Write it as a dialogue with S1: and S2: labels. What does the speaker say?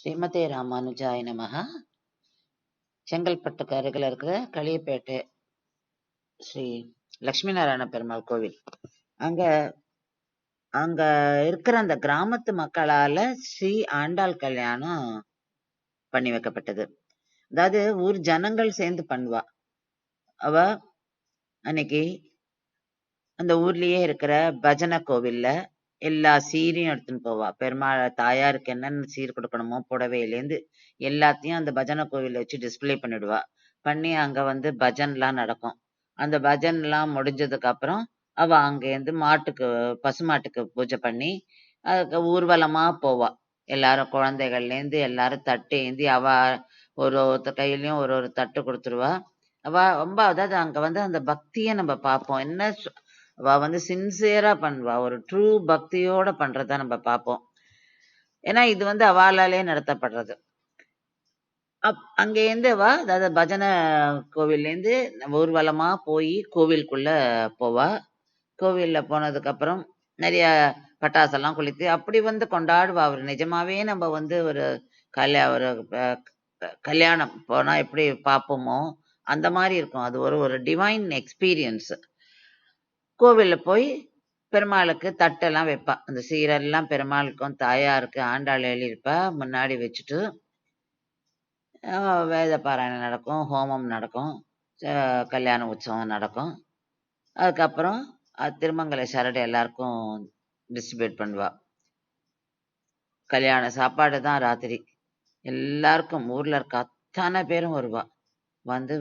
S1: ஸ்ரீமதே ராமானுஜாய நமஹ. செங்கல்பட்டுக்கு அருகில் இருக்கிற களியப்பேட்டை ஸ்ரீ லட்சுமி நாராயண பெருமாள் கோவில். அங்க அங்க இருக்கிற அந்த கிராமத்து மக்களால ஸ்ரீ ஆண்டாள் கல்யாணம் பண்ணி வைக்கப்பட்டது. அதாவது ஊர் ஜனங்கள் சேர்ந்து பண்ணுவா. அவ அன்னைக்கு அந்த ஊர்லயே இருக்கிற பஜனை கோவில்ல எல்லா சீரையும் எடுத்துன்னு போவா. பெருமாள் தாயாருக்கு என்னென்ன சீர் கொடுக்கணுமோ புடவையிலேருந்து எல்லாத்தையும் அந்த பஜனை கோவில்ல வச்சு டிஸ்ப்ளே பண்ணிடுவா. பண்ணி அங்க வந்து பஜன்லாம் நடக்கும். அந்த பஜன்லாம் முடிஞ்சதுக்கு அப்புறம் அவ அங்கேருந்து பசுமாட்டுக்கு பூஜை பண்ணி அதுக்கு ஊர்வலமா போவா. எல்லாரும் குழந்தைகள்லேருந்து எல்லாரும் தட்டு ஏந்தி அவ ஒரு ஒருத்தர் கையிலயும் ஒரு ஒரு தட்டு கொடுத்துருவா. அவ ரொம்ப அதாவது அங்க வந்து அந்த பக்தியை நம்ம பார்ப்போம். அவ வந்து சின்சியரா பண்ணுவா. ஒரு ட்ரூ பக்தியோட பண்றத நம்ம பார்ப்போம். ஏன்னா இது வந்து அவாளாலே நடத்தப்படுறது. அங்கேருந்து அவ அதாவது பஜனை கோவில்லேருந்து ஊர்வலமா போய் கோவிலுக்குள்ள போவா. கோவில்ல போனதுக்கு அப்புறம் நிறைய பட்டாசெல்லாம் கொளுத்தி அப்படி வந்து கொண்டாடுவா. அவர் நிஜமாவே நம்ம வந்து ஒரு கல்யாணம் போனா எப்படி பார்ப்போமோ அந்த மாதிரி இருக்கும். அது ஒரு டிவைன் எக்ஸ்பீரியன்ஸ். கோவில்ல போய் பெருமாளுக்கு தட்டெல்லாம் வைப்பா. அந்த சீரெல்லாம் பெருமாளுக்கும் தாயாருக்கு ஆண்டாள் எழுதியிருப்பா. முன்னாடி வச்சுட்டு வேத பாராயணம் நடக்கும், ஹோமம் நடக்கும், கல்யாண உற்சவம் நடக்கும். அதுக்கப்புறம் திருமங்கல சரடு எல்லாருக்கும் டிஸ்ட்ரிபியூட் பண்ணுவா. கல்யாண சாப்பாடு தான் ராத்திரி. எல்லாருக்கும் ஊர்ல இருக்க அத்தனை பேரும் வருவா. வந்து